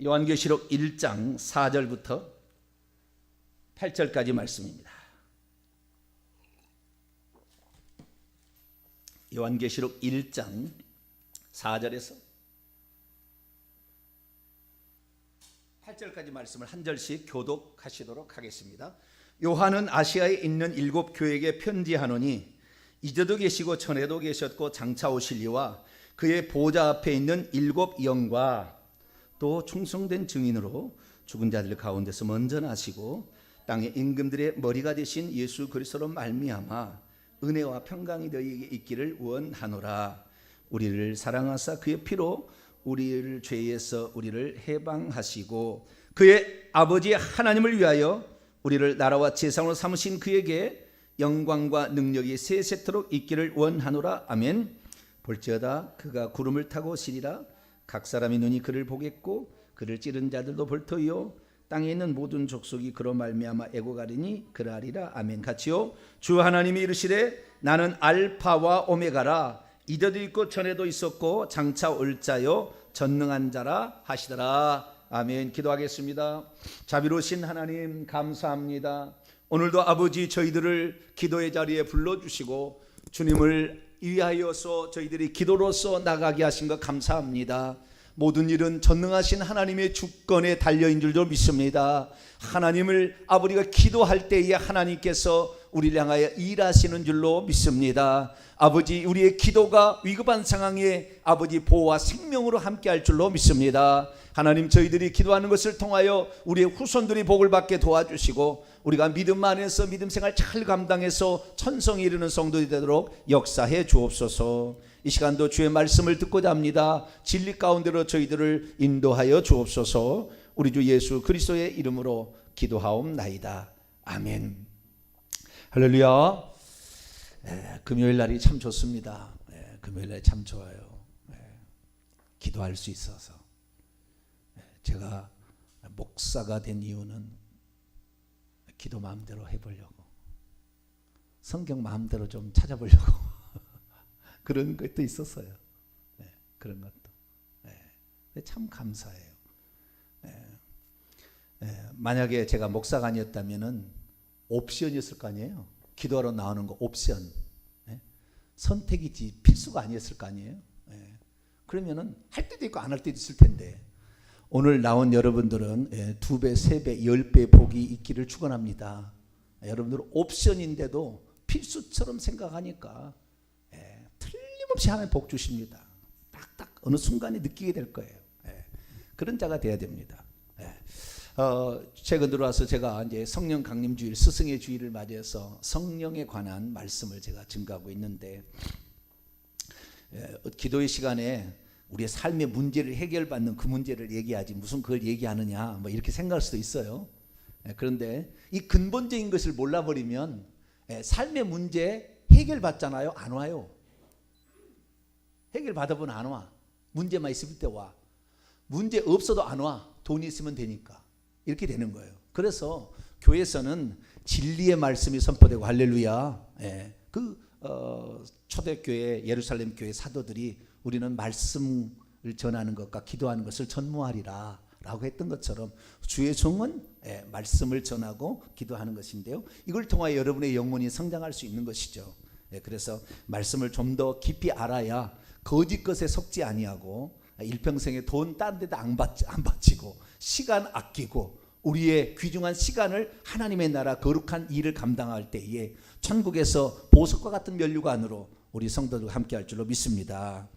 요한계시록 1장 4절부터 8절까지 말씀입니다. 요한계시록 1장 4절에서 8절까지 말씀을 한 절씩 교독하시도록 하겠습니다. 요한은 아시아에 있는 7 교회에게 편지하노니 이제도 계시고 전에도 계셨고 장차 오실 이와 그의 보좌 앞에 있는 7 영과 또 충성된 증인으로 죽은 자들 가운데서 먼저 나시고 땅의 임금들의 머리가 되신 예수 그리스도로 말미암아 은혜와 평강이 너희에게 있기를 원하노라. 우리를 사랑하사 그의 피로 우리를 죄에서 우리를 해방하시고 그의 아버지 하나님을 위하여 우리를 나라와 제사장으로 삼으신 그에게 영광과 능력이 세세토록 있기를 원하노라. 아멘. 볼지어다 그가 구름을 타고 오시리라. 각 사람의 눈이 그를 보겠고 그를 찌른 자들도 볼터이요 땅에 있는 모든 족속이 그로 말미암아 애고가리니 그러하리라. 아멘. 같이요. 주 하나님이 이르시되 나는 알파와 오메가라. 이전에도 있고 전에도 있었고 장차 올 자요 전능한 자라 하시더라. 아멘. 기도하겠습니다. 자비로우신 하나님 감사합니다. 오늘도 아버지 저희들을 기도의 자리에 불러주시고 주님을 위하여서 저희들이 기도로서 나가게 하신 것 감사합니다. 모든 일은 전능하신 하나님의 주권에 달려인 줄도 믿습니다. 하나님을 아버지가 기도할 때에 하나님께서 우리를 향하여 일하시는 줄로 믿습니다. 아버지 우리의 기도가 위급한 상황에 아버지 보호와 생명으로 함께할 줄로 믿습니다. 하나님 저희들이 기도하는 것을 통하여 우리의 후손들이 복을 받게 도와주시고 우리가 믿음 안에서 믿음 생활 잘 감당해서 천성에 이르는 성도들이 되도록 역사해 주옵소서. 이 시간도 주의 말씀을 듣고자 합니다. 진리 가운데로 저희들을 인도하여 주옵소서. 우리 주 예수 그리스도의 이름으로 기도하옵나이다. 아멘. 할렐루야. 금요일 날이 참 좋습니다. 금요일 날이 참 좋아요. 기도할 수 있어서. 제가 목사가 된 이유는 기도 마음대로 해보려고, 성경 마음대로 좀 찾아보려고 그런 것도 있었어요. 그런 것도. 참 감사해요. 만약에 제가 목사가 아니었다면 옵션이었을 거 아니에요. 기도하러 나오는 거 옵션. 선택이지 필수가 아니었을 거 아니에요. 그러면은 할 때도 있고 안 할 때도 있을 텐데 오늘 나온 여러분들은 2배, 3배, 10배 복이 있기를 축원합니다. 여러분들은 옵션인데도 필수처럼 생각하니까 틀림없이 하나님 복 주십니다. 딱딱 어느 순간에 느끼게 될 거예요. 그런 자가 돼야 됩니다. 최근 들어와서 제가 이제 성령 강림 주일, 스승의 주일을 맞이해서 성령에 관한 말씀을 제가 증거하고 있는데, 기도의 시간에 우리의 삶의 문제를 해결받는 그 문제를 얘기하지 무슨 그걸 얘기하느냐 뭐 이렇게 생각할 수도 있어요. 그런데 이 근본적인 것을 몰라버리면 삶의 문제 해결받잖아요. 안 와요. 해결받아보면 안 와. 문제만 있을 때 와. 문제 없어도 안 와. 돈이 있으면 되니까. 이렇게 되는 거예요. 그래서 교회에서는 진리의 말씀이 선포되고 할렐루야. 초대교회 예루살렘 교회 사도들이 우리는 말씀을 전하는 것과 기도하는 것을 전무하리라 라고 했던 것처럼 주의 종은 말씀을 전하고 기도하는 것인데요, 이걸 통하여 여러분의 영혼이 성장할 수 있는 것이죠. 그래서 말씀을 좀 더 깊이 알아야 거짓 것에 속지 아니하고 일평생에 돈 딴 데다 안 바치고 시간 아끼고 우리의 귀중한 시간을 하나님의 나라 거룩한 일을 감당할 때에 천국에서 보석과 같은 면류관으로 우리 성도들과 함께 할 줄로 믿습니다.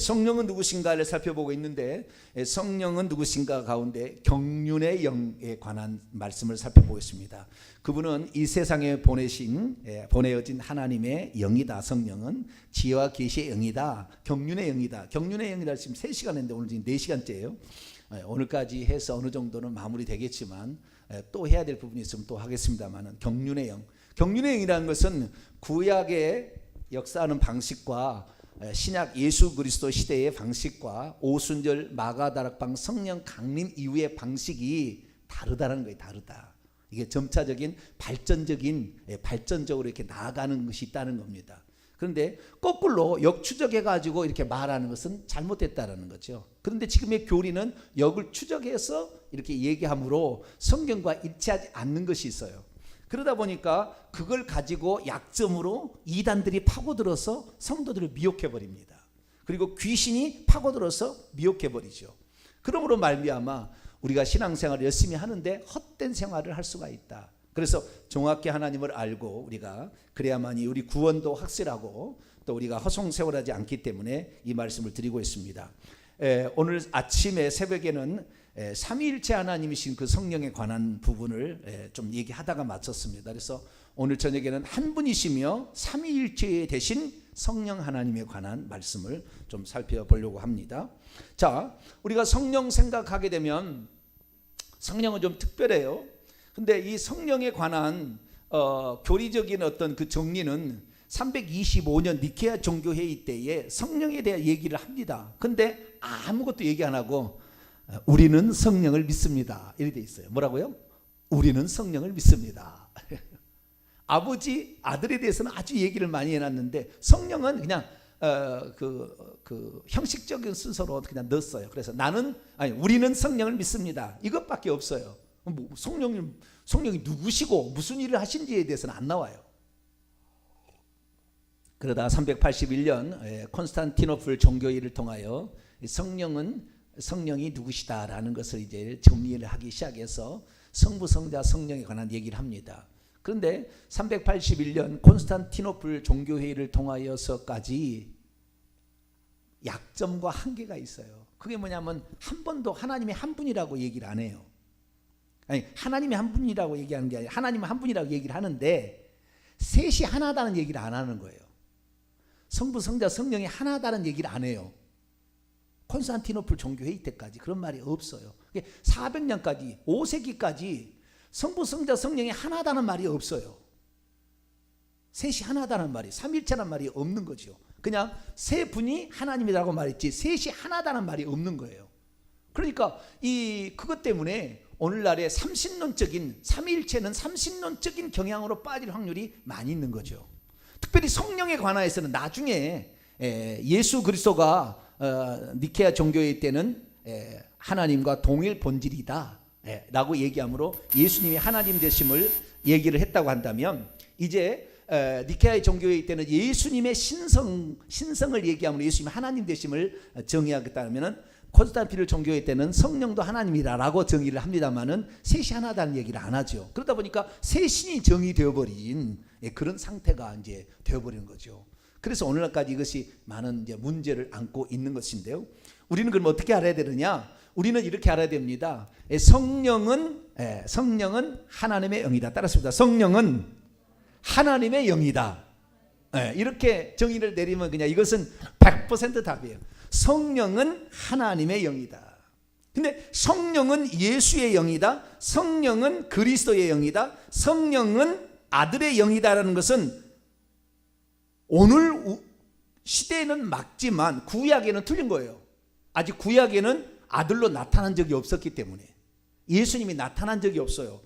성령은 누구신가를 살펴보고 있는데, 성령은 누구신가 가운데 경륜의 영에 관한 말씀을 살펴보겠습니다. 그분은 이 세상에 보내어진 하나님의 영이다. 성령은 지혜와 계시의 영이다. 경륜의 영이다. 경륜의 영이다. 지금 3시간 했는데 오늘 지금 4시간째예요. 오늘까지 해서 어느 정도는 마무리 되겠지만 또 해야 될 부분이 있으면 또 하겠습니다만, 경륜의 영. 경륜의 영이라는 것은 구약의 역사하는 방식과 신약 예수 그리스도 시대의 방식과 오순절 마가다락방 성령 강림 이후의 방식이 다르다는 거예요. 다르다. 이게 점차적인 발전적으로 이렇게 나아가는 것이 있다는 겁니다. 그런데 거꾸로 역추적해가지고 이렇게 말하는 것은 잘못됐다라는 거죠. 그런데 지금의 교리는 역을 추적해서 이렇게 얘기함으로 성경과 일치하지 않는 것이 있어요. 그러다 보니까 그걸 가지고 약점으로 이단들이 파고들어서 성도들을 미혹해버립니다. 그리고 귀신이 파고들어서 미혹해버리죠. 그러므로 말미암아 우리가 신앙생활을 열심히 하는데 헛된 생활을 할 수가 있다. 그래서 정확히 하나님을 알고 우리가 그래야만이 우리 구원도 확실하고 또 우리가 허송세월하지 않기 때문에 이 말씀을 드리고 있습니다. 오늘 아침에 새벽에는 삼위일체 하나님이신 그 성령에 관한 부분을 좀 얘기하다가 마쳤습니다. 그래서 오늘 저녁에는 한 분이시며 삼위일체 되신 성령 하나님에 관한 말씀을 좀 살펴보려고 합니다. 자, 우리가 성령 생각하게 되면 성령은 좀 특별해요. 근데 이 성령에 관한 교리적인 어떤 그 정리는 325년 니케아 종교회의 때에 성령에 대한 얘기를 합니다. 근데 아무것도 얘기 안 하고 우리는 성령을 믿습니다. 이렇게 돼 있어요. 뭐라고요? 우리는 성령을 믿습니다. 아버지, 아들에 대해서는 아주 얘기를 많이 해놨는데 성령은 그냥 그 형식적인 순서로 그냥 넣었어요. 그래서 우리는 성령을 믿습니다. 이것밖에 없어요. 뭐 성령이 누구시고 무슨 일을 하신지에 대해서는 안 나와요. 그러다 381년 콘스탄티노플 종교회의를 통하여 성령이 누구시다라는 것을 이제 정리를 하기 시작해서 성부, 성자, 성령에 관한 얘기를 합니다. 그런데 381년 콘스탄티노플 종교회의를 통하여서까지 약점과 한계가 있어요. 그게 뭐냐면 한 번도 하나님이 한 분이라고 얘기를 안 해요. 아니, 하나님이 한 분이라고 얘기하는 게 아니라 하나님은 한 분이라고 얘기를 하는데 셋이 하나다는 얘기를 안 하는 거예요. 성부, 성자, 성령이 하나다는 얘기를 안 해요. 콘스탄티노플 종교회의 때까지 그런 말이 없어요. 400년까지 5세기까지 성부, 성자, 성령이 하나다는 말이 없어요. 셋이 하나다는 말이, 삼일체라는 말이 없는 거죠. 그냥 세 분이 하나님이라고 말했지 셋이 하나다는 말이 없는 거예요. 그러니까 그것 때문에 오늘날의 삼신론적인 삼위일체는 삼신론적인 경향으로 빠질 확률이 많이 있는 거죠. 특별히 성령에 관하여서는 나중에 예수 그리스도가 니케아 종교회의 때는 하나님과 동일 본질이다 라고 얘기하므로 예수님이 하나님 되심을 얘기를 했다고 한다면 이제 니케아 종교회의 때는 예수님의 신성을 얘기하므로 예수님이 하나님 되심을 정의하겠다면 콘스탄티노플 종교회의 때는 성령도 하나님이라고 정의를 합니다만은 셋이 하나다는 얘기를 안 하죠. 그러다 보니까 세 신이 정의되어 버린 그런 상태가 이제 되어버리는 거죠. 그래서 오늘날까지 이것이 많은 이제 문제를 안고 있는 것인데요. 우리는 그럼 어떻게 알아야 되느냐? 우리는 이렇게 알아야 됩니다. 성령은 하나님의 영이다. 따라습니다. 성령은 하나님의 영이다. 이렇게 정의를 내리면 그냥 이것은 100% 답이에요. 성령은 하나님의 영이다. 근데 성령은 예수의 영이다. 성령은 그리스도의 영이다. 성령은 아들의 영이다라는 것은 오늘 시대에는 맞지만 구약에는 틀린 거예요. 아직 구약에는 아들로 나타난 적이 없었기 때문에 예수님이 나타난 적이 없어요.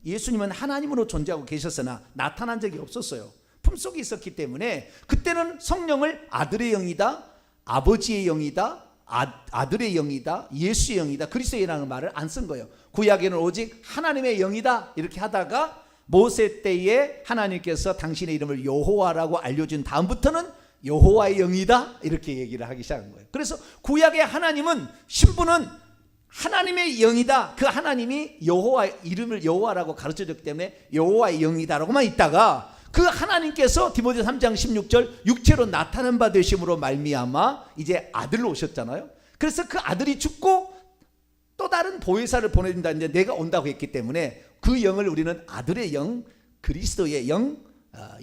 예수님은 하나님으로 존재하고 계셨으나 나타난 적이 없었어요. 품속에 있었기 때문에 그때는 성령을 아들의 영이다, 아버지의 영이다, 아들의 영이다, 예수의 영이다, 그리스도의 영이라는 말을 안 쓴 거예요. 구약에는 오직 하나님의 영이다 이렇게 하다가 모세 때에 하나님께서 당신의 이름을 여호와라고 알려준 다음부터는 여호와의 영이다 이렇게 얘기를 하기 시작한 거예요. 그래서 구약의 하나님은 신부는 하나님의 영이다. 그 하나님이 여호와의 이름을 여호와라고 가르쳐줬기 때문에 여호와의 영이다라고만 있다가 그 하나님께서 디모데 3장 16절 육체로 나타난 바 되심으로 말미암아 이제 아들로 오셨잖아요. 그래서 그 아들이 죽고 또 다른 보혜사를 보내준다. 이제 내가 온다고 했기 때문에 그 영을 우리는 아들의 영, 그리스도의 영,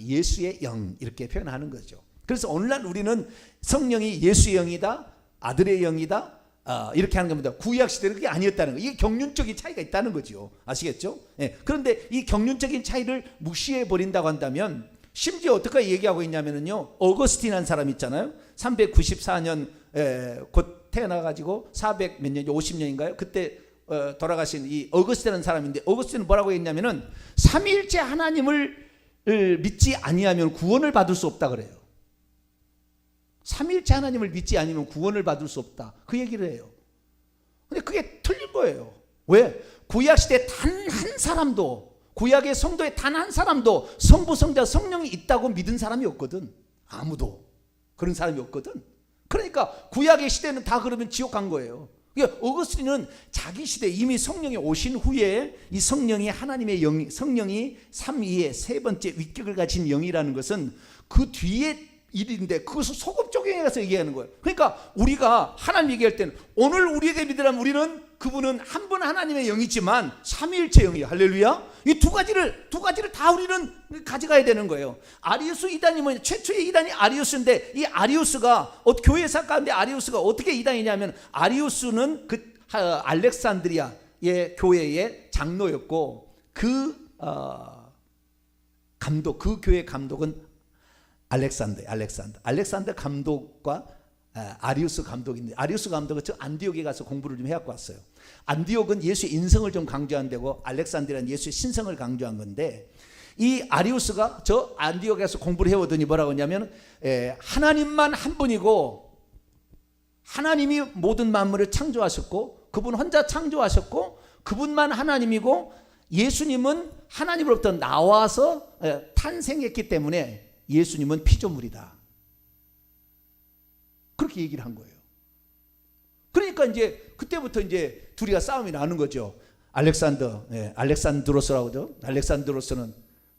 예수의 영 이렇게 표현하는 거죠. 그래서 오늘날 우리는 성령이 예수의 영이다, 아들의 영이다 이렇게 하는 겁니다. 구약 시대는 그게 아니었다는 거예요. 이게 경륜적인 차이가 있다는 거죠. 아시겠죠? 네. 그런데 이 경륜적인 차이를 무시해 버린다고 한다면 심지어 어떻게 얘기하고 있냐면요. 어거스틴이라는 사람 있잖아요. 394년 곧 태어나가지고 400 몇 년, 50년인가요? 그때 돌아가신 이 어거스틴이라는 사람인데 어거스틴은 뭐라고 했냐면은 삼위일체 하나님을 믿지 아니하면 구원을 받을 수 없다 그래요. 삼위일체 하나님을 믿지 않으면 구원을 받을 수 없다, 그 얘기를 해요. 근데 그게 틀린 거예요. 왜? 구약시대 단 한 사람도, 구약의 성도에 단 한 사람도 성부, 성자, 성령이 있다고 믿은 사람이 없거든. 아무도 그런 사람이 없거든. 그러니까 구약의 시대는 다 그러면 지옥 간 거예요. 그러니까 어거스틴은 자기 시대 이미 성령이 오신 후에 이 성령이 하나님의 영, 성령이 삼위의 세 번째 위격을 가진 영이라는 것은 그 뒤에 일인데 그것을 소급 적용해 가서 얘기하는 거예요. 그러니까 우리가 하나님 얘기할 때는 오늘 우리에게 믿으라면 우리는 그분은 한 분 하나님의 영이지만 삼위일체 영이에요. 할렐루야. 이 두 가지를 다 우리는 가져가야 되는 거예요. 아리우스 이단이 뭐냐? 최초의 이단이 아리우스인데 이 아리우스가 교회사 가운데 아리우스가 어떻게 이단이냐면 아리우스는 그 알렉산드리아의 교회의 장로였고 그 감독, 그 교회 감독은 알렉산더 감독과 아리우스 감독인데, 아리우스 감독은 저 안디옥에 가서 공부를 좀 해갖고 왔어요. 안디옥은 예수의 인성을 좀 강조한 데고 알렉산드리아는 예수의 신성을 강조한 건데, 이 아리우스가 저 안디옥에서 공부를 해오더니 뭐라고 하냐면 하나님만 한 분이고 하나님이 모든 만물을 창조하셨고 그분 혼자 창조하셨고 그분만 하나님이고 예수님은 하나님으로부터 나와서 탄생했기 때문에 예수님은 피조물이다, 그렇게 얘기를 한 거예요. 그러니까 이제 그때부터 이제 둘이가 싸움이 나는 거죠. 알렉산드로스라고 하죠. 알렉산드로스는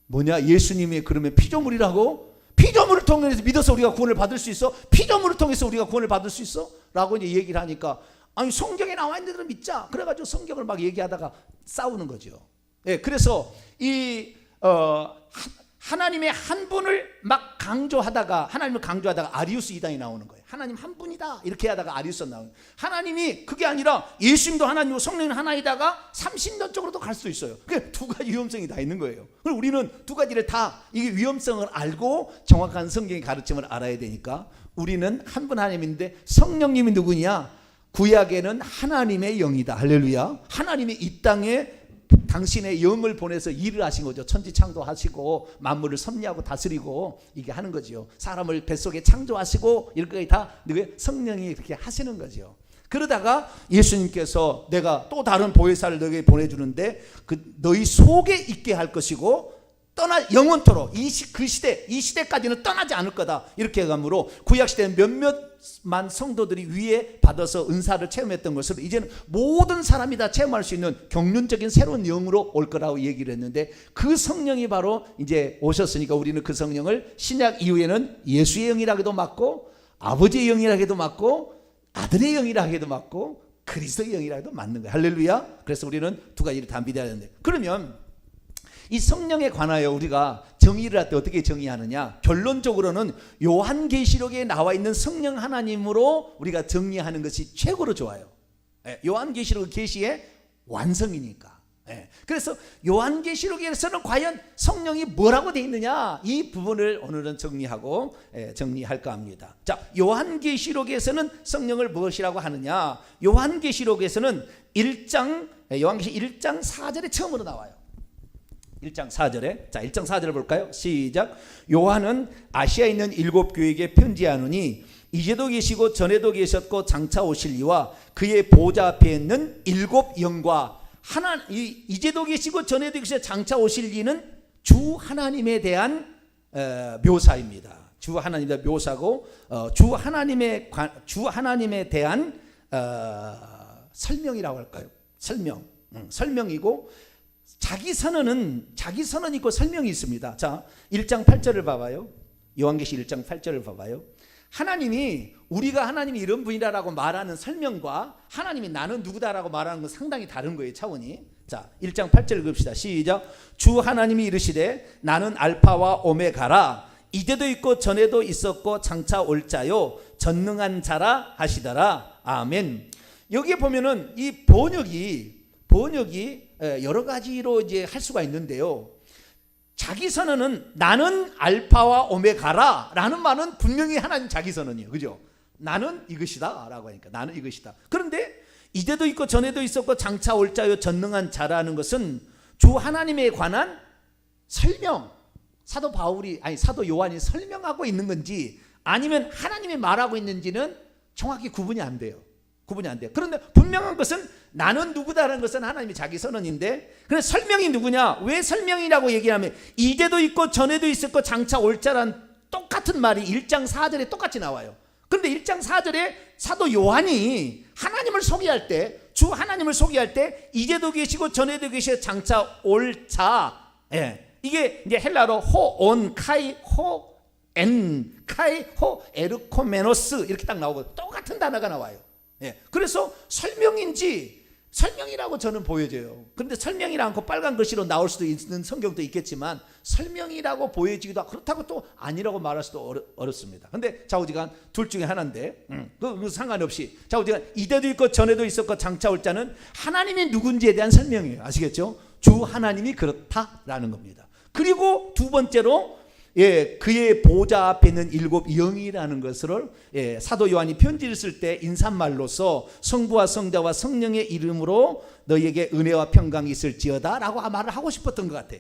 뭐냐, 예수님이 그러면 피조물이라고? 피조물을 통해서 믿어서 우리가 구원을 받을 수 있어? 피조물을 통해서 우리가 구원을 받을 수 있어? 라고 이제 얘기를 하니까 아니 성경에 나와 있는 대로 믿자. 그래가지고 성경을 막 얘기하다가 싸우는 거죠. 그래서 이 하나님의 한 분을 막 강조하다가, 하나님을 강조하다가 아리우스 이단이 나오는 거예요. 하나님 한 분이다 이렇게 하다가 아리우스 나오는 거예요. 하나님이 그게 아니라 예수님도 하나님이고 성령은 하나이다가 삼신론적으로도 갈 수 있어요. 그러니까 두 가지 위험성이 다 있는 거예요. 그럼 우리는 두 가지를 다 이게 위험성을 알고 정확한 성경의 가르침을 알아야 되니까 우리는 한 분 하나님인데 성령님이 누구냐? 구약에는 하나님의 영이다. 할렐루야. 하나님이 이 땅에 당신의 영을 보내서 일을 하신 거죠. 천지창조하시고 만물을 섭리하고 다스리고 이게 하는 거죠. 사람을 뱃속에 창조하시고 이렇게 다 성령이 그렇게 하시는 거죠. 그러다가 예수님께서 내가 또 다른 보혜사를 너에게 보내주는데 그 너희 속에 있게 할 것이고 영원토록 이 시대까지는 떠나지 않을 거다, 이렇게 해가므로 구약시대는 몇몇만 성도들이 위에 받아서 은사를 체험했던 것을 이제는 모든 사람이 다 체험할 수 있는 경륜적인 새로운 영으로 올 거라고 얘기를 했는데, 그 성령이 바로 이제 오셨으니까 우리는 그 성령을 신약 이후에는 예수의 영이라고도 맞고 아버지의 영이라고도 맞고 아들의 영이라고도 맞고 그리스도의 영이라고도 맞는 거예요. 할렐루야. 그래서 우리는 두 가지를 다 믿어야 되는데, 그러면 이 성령에 관하여 우리가 정의를 할 때 어떻게 정의하느냐? 결론적으로는 요한계시록에 나와 있는 성령 하나님으로 우리가 정의하는 것이 최고로 좋아요. 요한계시록 계시의 완성이니까. 그래서 요한계시록에서는 과연 성령이 뭐라고 되어 있느냐, 이 부분을 오늘은 정리할까 합니다. 자, 요한계시록에서는 성령을 무엇이라고 하느냐? 요한계시록에서는 요한계시록 1장 4절에 처음으로 나와요. 1장 4절에. 자, 1장 4절을 볼까요? 시작. 요한은 아시아에 있는 7교회에게 편지하노니 이제도 계시고 전에도 계셨고 장차 오실 이와 그의 보좌 앞에 있는 7 영과 이제도 계시고 전에도 계시고 장차 오실 이는 주 하나님에 대한 묘사입니다. 주 하나님의 묘사고 주 하나님에 대한 설명이라고 할까요? 설명이고 자기 선언이 있고 설명이 있습니다. 자, 1장 8절을 봐봐요. 요한계시 1장 8절을 봐봐요. 하나님이 우리가 하나님이 이런 분이라고 말하는 설명과 하나님이 나는 누구다라고 말하는 건 상당히 다른 거예요, 차원이. 자, 1장 8절 읽읍시다. 시작. 주 하나님이 이르시되 나는 알파와 오메가라, 이제도 있고 전에도 있었고 장차 올 자요 전능한 자라 하시더라. 아멘. 여기에 보면은 이 번역이 여러 가지로 이제 할 수가 있는데요. 자기 선언은 나는 알파와 오메가라 라는 말은 분명히 하나님 자기 선언이에요. 그죠? 나는 이것이다 라고 하니까 나는 이것이다. 그런데 이제도 있고 전에도 있었고 장차 올 자요 전능한 자라는 것은 주 하나님에 관한 설명, 사도 바울이 사도 요한이 설명하고 있는 건지 아니면 하나님이 말하고 있는지는 정확히 구분이 안 돼요. 그런데 분명한 것은 나는 누구다라는 것은 하나님이 자기 선언인데, 그런데 설명이 누구냐? 왜 설명이라고 얘기하면 이제도 있고 전에도 있었고 장차 올 자란 똑같은 말이 1장 4절에 똑같이 나와요. 그런데 1장 4절에 사도 요한이 하나님을 소개할 때, 주 하나님을 소개할 때 이제도 계시고 전에도 계시고 장차 올 자, 이게 이제 헬라로 호온 카이 호엔 카이 호 에르코메노스 이렇게 딱 나오고 똑같은 단어가 나와요. 그래서 설명이라고 저는 보여져요. 그런데 설명이라 않고 빨간 글씨로 나올 수도 있는 성경도 있겠지만 설명이라고 보여지기도 하고, 그렇다고 또 아니라고 말할 수도 어렵습니다. 근데 좌우지간 둘 중에 하나인데 그 상관없이 좌우지간 이때도 있고 전에도 있었고 장차 올 자는 하나님이 누군지에 대한 설명이에요. 아시겠죠? 주 하나님이 그렇다라는 겁니다. 그리고 두 번째로 그의 보좌 앞에 있는 7 영이라는 것을 사도 요한이 편지를 쓸 때 인사말로서 성부와 성자와 성령의 이름으로 너희에게 은혜와 평강이 있을지어다 라고 말을 하고 싶었던 것 같아.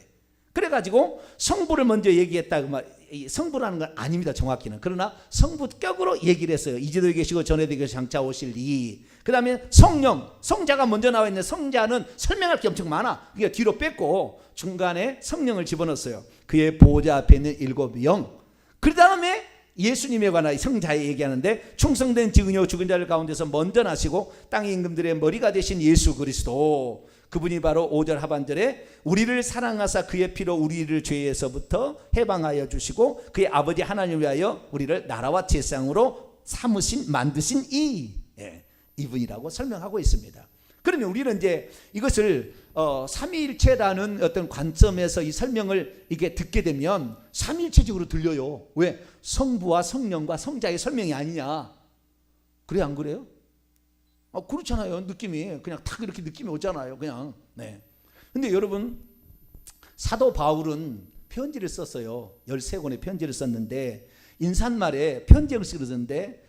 그래가지고 성부를 먼저 얘기했다. 성부라는 건 아닙니다, 정확히는. 그러나 성부격으로 얘기를 했어요. 이제도 계시고 전에도 계시고 장차 오실 이. 그 다음에 성령, 성자가 먼저 나와 있는데 성자는 설명할 게 엄청 많아. 그게 뒤로 뺐고 중간에 성령을 집어넣었어요. 그의 보좌 앞에 있는 7 영. 그 다음에 예수님에 관한 성자에 얘기하는데 충성된 증인이요 죽은 자들 가운데서 먼저 나시고 땅의 임금들의 머리가 되신 예수 그리스도, 그분이 바로 5절 하반절에 우리를 사랑하사 그의 피로 우리를 죄에서부터 해방하여 주시고 그의 아버지 하나님을 위하여 우리를 나라와 제상으로 만드신 이분이라고 설명하고 있습니다. 그러면 우리는 이제 이것을 삼위일체라는 어떤 관점에서 이 설명을 이게 듣게 되면 삼위일체적으로 들려요. 왜? 성부와 성령과 성자의 설명이 아니냐. 그래, 안 그래요? 그렇잖아요. 느낌이 그냥 탁 이렇게 느낌이 오잖아요. 그냥. 근데 여러분, 사도 바울은 편지를 썼어요. 13권의 편지를 썼는데 인사말에 편지를 쓰는데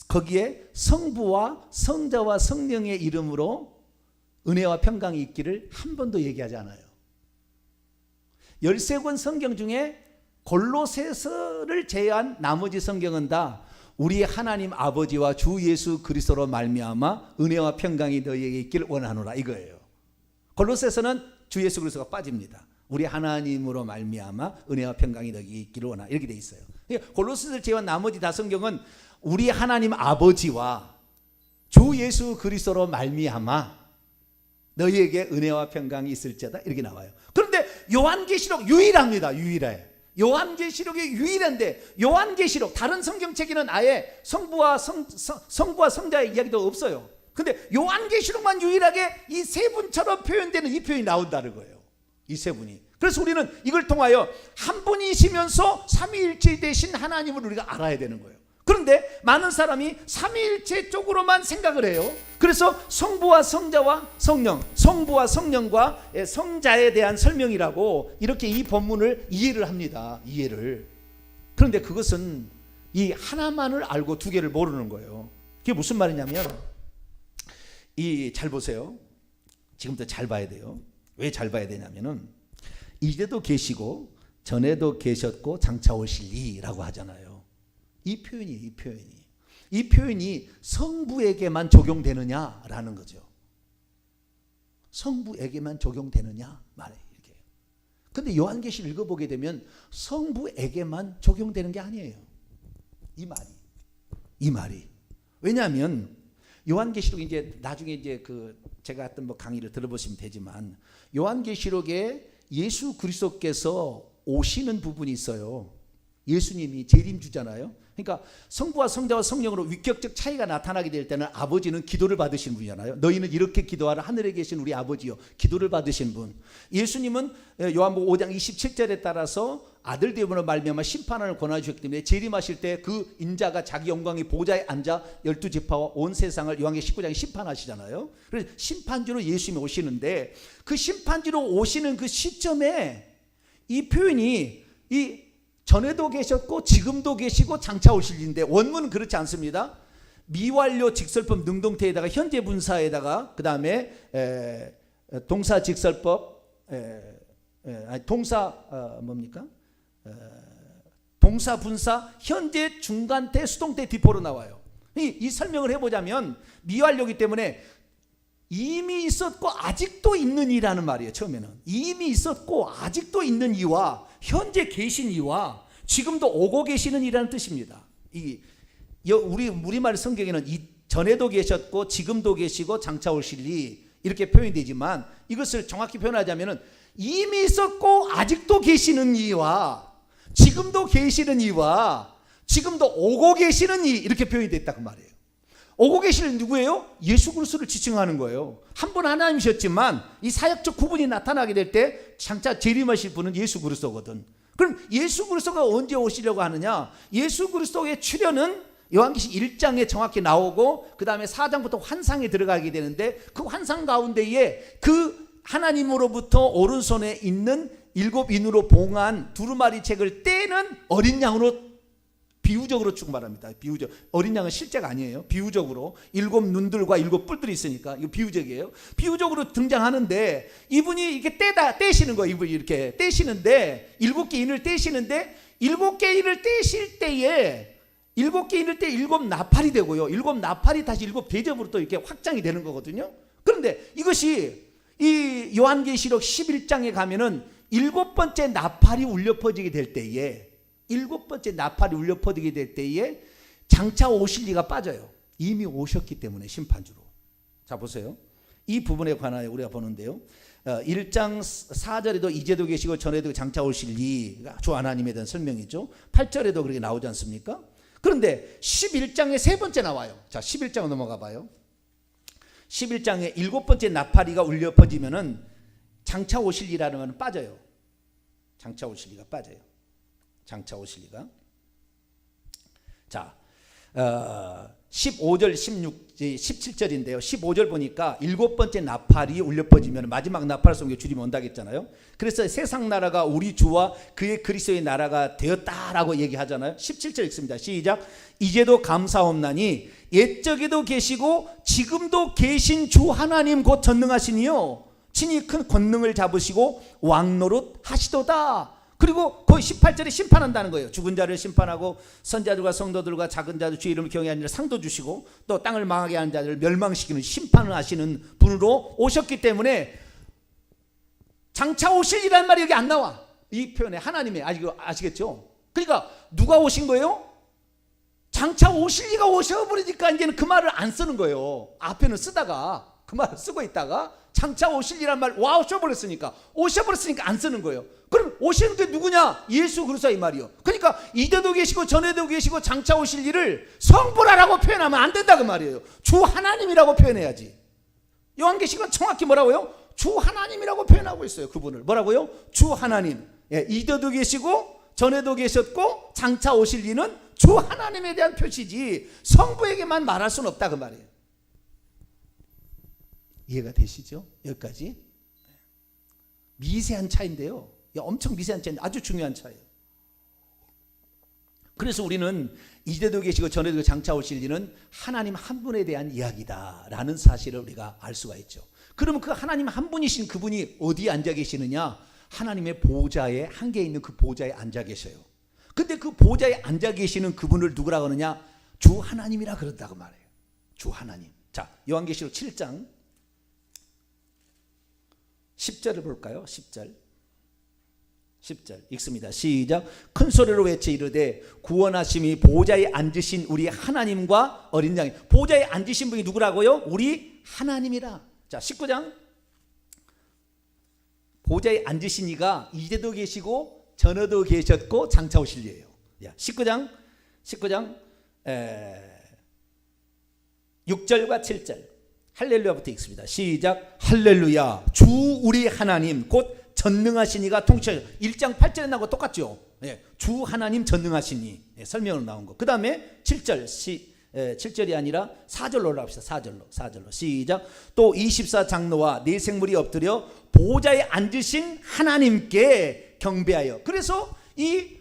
거기에 성부와 성자와 성령의 이름으로 은혜와 평강이 있기를 한 번도 얘기하지 않아요. 13권 성경 중에 골로새서를 제외한 나머지 성경은 다 우리 하나님 아버지와 주 예수 그리스도로 말미암아 은혜와 평강이 너희에게 있기를 원하노라, 이거예요. 골로새서는 주 예수 그리스도가 빠집니다. 우리 하나님으로 말미암아 은혜와 평강이 너희에게 있기를 원하노라, 이렇게 돼 있어요. 골로새서를 제외한 나머지 다 성경은 우리 하나님 아버지와 주 예수 그리스도로 말미암아 너희에게 은혜와 평강이 있을지어다, 이렇게 나와요. 그런데 요한계시록 유일합니다. 유일해. 요한계시록이 유일한데 요한계시록 다른 성경책에는 아예 성부와 성자의 이야기도 없어요. 근데 요한계시록만 유일하게 이 세 분처럼 표현되는 이 표현이 나온다는 거예요. 이 세 분이. 그래서 우리는 이걸 통하여 한 분이시면서 삼위일체 되신 하나님을 우리가 알아야 되는 거예요. 그런데 많은 사람이 삼위일체 쪽으로만 생각을 해요. 그래서 성부와 성자와 성령, 성부와 성령과 성자에 대한 설명이라고 이렇게 이 본문을 이해를 합니다. 이해를. 그런데 그것은 이 하나만을 알고 두 개를 모르는 거예요. 그게 무슨 말이냐면, 잘 보세요. 지금부터 잘 봐야 돼요. 왜 잘 봐야 되냐면은 이제도 계시고 전에도 계셨고 장차 오실 이라고 하잖아요. 이 표현이 성부에게만 적용되느냐라는 거죠. 성부에게만 적용되느냐 말이에요. 이렇게. 근데 요한계시를 읽어보게 되면 성부에게만 적용되는 게 아니에요. 이 말이. 왜냐하면 요한계시록 이제 나중에 이제 제가 했던 강의를 들어보시면 되지만 요한계시록에 예수 그리스도께서 오시는 부분이 있어요. 예수님이 재림주잖아요. 그러니까 성부와 성자와 성령으로 위격적 차이가 나타나게 될 때는 아버지는 기도를 받으신 분이잖아요. 너희는 이렇게 기도하라, 하늘에 계신 우리 아버지요, 기도를 받으신 분. 예수님은 요한복음 5장 27절에 따라서 아들 되음으로 말미암아 심판을 권하셨기 때문에 재림하실 때 그 인자가 자기 영광의 보좌에 앉아 12지파와 온 세상을 요한계시록 19장에 심판하시잖아요. 그래서 심판주로 예수님이 오시는데 그 심판주로 오시는 그 시점에 이 표현이 전에도 계셨고 지금도 계시고 장차 오실 인데 원문은 그렇지 않습니다. 미완료 직설법 능동태에다가 현재 분사에다가 그 다음에 동사 직설법 동사 뭡니까? 동사, 분사, 현재, 중간태, 수동태, 디포로 나와요. 이 설명을 해보자면 미완료이기 때문에 이미 있었고 아직도 있는 이라는 말이에요. 처음에는 이미 있었고 아직도 있는 이와 현재 계신 이와 지금도 오고 계시는 이라는 뜻입니다. 우리 우리말 성경에는 전에도 계셨고 지금도 계시고 장차 오실 이 이렇게 표현이 되지만 이것을 정확히 표현하자면은 이미 있었고 아직도 계시는 이와 지금도 계시는 이와 지금도 오고 계시는 이 이렇게 표현이 됐다 그 말이에요. 오고 계시는 누구예요? 예수 그리스도를 지칭하는 거예요. 한 분 하나님이셨지만 이 사역적 구분이 나타나게 될 때 장차 재림하실 분은 예수 그리스도거든. 그럼 예수 그리스도가 언제 오시려고 하느냐? 예수 그리스도의 출현은 요한계시 1장에 정확히 나오고 그 다음에 4장부터 환상에 들어가게 되는데 그 환상 가운데에 그 하나님으로부터 오른손에 있는 7인으로 봉한 두루마리 책을 떼는 어린 양으로 비유적으로 말합니다. 비유적. 어린 양은 실제가 아니에요. 비유적으로 7 눈들과 7 뿔들이 있으니까 이거 비유적이에요. 비유적으로 등장하는데 이분이 이렇게 떼시는 거예요. 이분이 이렇게 떼시는데 7개 인을 떼시는데 7개 인을 떼실 때에 7개 인을 때 7 나팔이 되고요. 7 나팔이 다시 7 대접으로 또 이렇게 확장이 되는 거거든요. 그런데 이것이 이 요한계시록 11장에 가면은 7번째 나팔이 울려 퍼지게 될 때에 7번째 나팔이 울려 퍼지게 될 때에 장차 오실 이가 빠져요. 이미 오셨기 때문에 심판주로. 자 보세요. 이 부분에 관하여 우리가 보는데요. 1장 4절에도 이제도 계시고 전에도 장차 오실 이가 주 하나님에 대한 설명이죠. 8절에도 그렇게 나오지 않습니까? 그런데 11장에 세 번째 나와요. 자 11장 넘어가 봐요. 11장에 7번째 나팔이가 울려 퍼지면은 장차 오실 이라는 건 빠져요. 장차 오실 이가 빠져요. 장차 오실 이가. 자 15절 17절인데요 15절 보니까 7번째 나팔이 울려 퍼지면 마지막 나팔 속에 주님이 온다고 했잖아요. 그래서 세상 나라가 우리 주와 그의 그리스도의 나라가 되었다라고 얘기하잖아요. 17절 읽습니다. 시작. 이제도 감사옵나니 옛적에도 계시고 지금도 계신 주 하나님 곧 전능하시니요 친히 큰 권능을 잡으시고 왕노릇 하시도다. 그리고 거의 18절에 심판한다는 거예요. 죽은 자를 심판하고 선자들과 성도들과 작은 자들 주의 이름을 경외하는 자를 상도 주시고 또 땅을 망하게 하는 자들을 멸망시키는 심판을 하시는 분으로 오셨기 때문에 장차 오실이라는 말이 여기 안 나와. 이 표현에 하나님의 아시겠죠? 그러니까 누가 오신 거예요? 장차 오실 리가 오셔버리니까 이제는 그 말을 안 쓰는 거예요. 앞에는 쓰다가 그 말을 쓰고 있다가 장차 오실이라는 말 오셔버렸으니까 안 쓰는 거예요. 그럼 오시는 게 누구냐? 예수 그리스도 이 말이요. 그러니까 이제도 계시고 전에도 계시고 장차 오실 일을 성부라라고 표현하면 안 된다 그 말이에요. 주 하나님이라고 표현해야지. 요한계시록은 정확히 뭐라고요? 주 하나님이라고 표현하고 있어요. 그분을 뭐라고요? 주 하나님. 예, 이제도 계시고 전에도 계셨고 장차 오실 이는 주 하나님에 대한 표시지 성부에게만 말할 수는 없다 그 말이에요. 이해가 되시죠? 여기까지. 미세한 차이인데요. 엄청 미세한 차이인데 아주 중요한 차이예요. 그래서 우리는 이제도 계시고 전에도 장차 오실 이는 하나님 한 분에 대한 이야기다라는 사실을 우리가 알 수가 있죠. 그러면 그 하나님 한 분이신 그분이 어디에 앉아 계시느냐? 하나님의 보좌에 한계에 있는 그 보좌에 앉아 계셔요. 근데 그 보좌에 앉아 계시는 그분을 누구라고 하느냐? 주 하나님이라 그런다고 말해요. 주 하나님. 자, 요한계시록 7장 10절을 볼까요? 10절 읽습니다. 시작. 큰 소리로 외쳐 이르되 구원하심이 보좌에 앉으신 우리 하나님과 어린 양이. 보좌에 앉으신 분이 누구라고요? 우리 하나님이라. 자 19장. 보좌에 앉으신 이가 이제도 계시고 전에도 계셨고 장차 오실 이에요. 19장 6절과 7절 할렐루야부터 읽습니다. 시작. 할렐루야 주 우리 하나님 곧 전능하신 이가 통치하여. 1장 8절에 나오고 똑같죠. 주 하나님 전능하시니 설명으로 나온 거. 그 다음에 7절 7절이 아니라 4절로 올라갑시다. 4절로 시작. 또 24장로와 네 생물이 엎드려 보좌에 앉으신 하나님께 경배하여. 그래서 이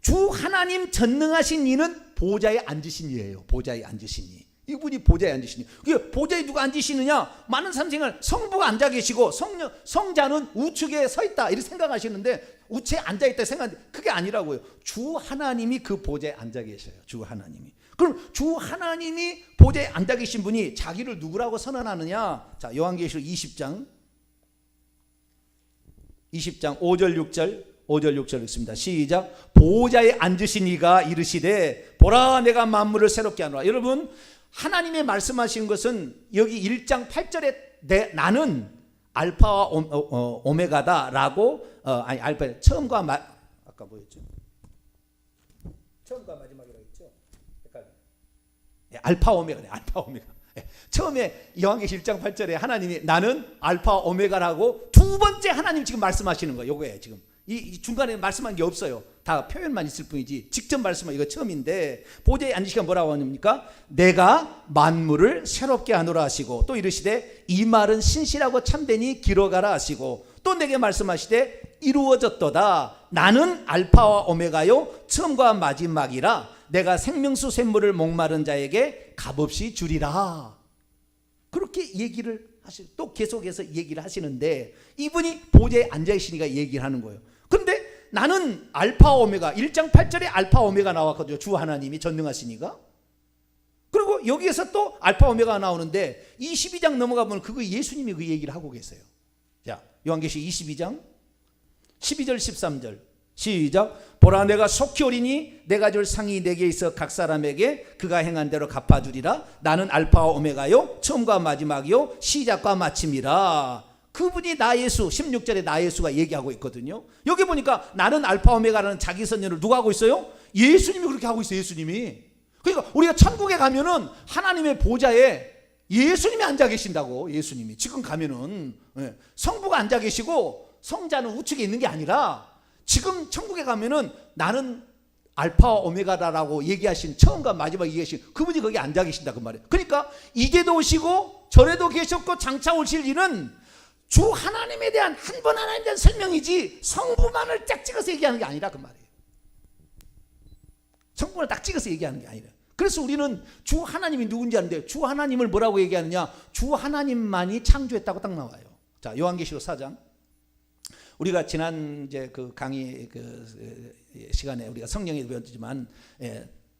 주 하나님 전능하신 이는 보좌에 앉으신 이예요. 보좌에 앉으신 이. 이분이 보좌에 앉으시니, 그게 보좌에 누가 앉으시느냐? 많은 사람들은 성부가 앉아 계시고 성자는 우측에 서 있다 이렇게 생각하시는데, 우측에 앉아 있다 생각하는데 그게 아니라고요. 주 하나님이 그 보좌에 앉아 계셔요. 주 하나님이. 그럼 주 하나님이 보좌에 앉아 계신 분이 자기를 누구라고 선언하느냐? 자, 요한계시록 20장 5절 6절 읽습니다. 시작. 보좌에 앉으신 이가 이르시되 보라 내가 만물을 새롭게 하노라. 여러분, 하나님의 말씀하신 것은 여기 1장 8절에 나는 알파와 오메가다라고, 아니 알파 처음과 아까 뭐였죠? 처음과 마지막이라고 했죠. 알파 오메가네. 알파 오메가. 처음에 요한계시록 1장 8절에 하나님이 나는 알파 오메가라고 두 번째 하나님 지금 말씀하시는 거예요. 요거예요. 지금 이 중간에 말씀한 게 없어요. 다 표현만 있을 뿐이지 직접 말씀한 이거 처음인데, 보좌에 앉으시니까 뭐라고 합니까? 내가 만물을 새롭게 하노라 하시고, 또 이르시되 이 말은 신실하고 참되니 기록하라 하시고, 또 내게 말씀하시되 이루어졌도다. 나는 알파와 오메가요 처음과 마지막이라. 내가 생명수 샘물을 목마른 자에게 값없이 주리라. 그렇게 얘기를 하시, 또 계속해서 얘기를 하시는데, 이분이 보좌에 앉아 계시니까 얘기를 하는 거예요. 근데 나는 알파 오메가, 1장 8절에 알파 오메가 나왔거든요. 주 하나님이 전능하시니까. 그리고 여기에서 또 알파 오메가 나오는데 22장 넘어가 보면 그거 예수님이 그 얘기를 하고 계세요. 자, 요한계시록 22장 12절 13절 시작. 보라 내가 속히 오리니 내가 줄 상이 내게 있어 각 사람에게 그가 행한 대로 갚아주리라. 나는 알파와 오메가요 처음과 마지막이요 시작과 마침이라. 그분이 나 예수, 16절에 나 예수가 얘기하고 있거든요. 여기 보니까 나는 알파 오메가라는 자기 선언을 누가 하고 있어요? 예수님이 그렇게 하고 있어요. 예수님이. 그러니까 우리가 천국에 가면은 하나님의 보좌에 예수님이 앉아 계신다고. 예수님이 지금 가면은 성부가 앉아 계시고 성자는 우측에 있는 게 아니라, 지금 천국에 가면은 나는 알파와 오메가다라고 얘기하신, 처음과 마지막 얘기하신 그분이 거기 앉아 계신다 그 말이에요. 그러니까 이제도 오시고 전에도 계셨고 장차 오실 일은 주 하나님에 대한, 한 분 하나님에 대한 설명이지 성부만을 딱 찍어서 얘기하는 게 아니라 그 말이에요. 성부를 딱 찍어서 얘기하는 게 아니라. 그래서 우리는 주 하나님이 누군지 아는데, 주 하나님을 뭐라고 얘기하느냐? 주 하나님만이 창조했다고 딱 나와요. 자, 요한계시록 4장. 우리가 지난 이제 그 강의 그 시간에 우리가 성령에 배웠지만,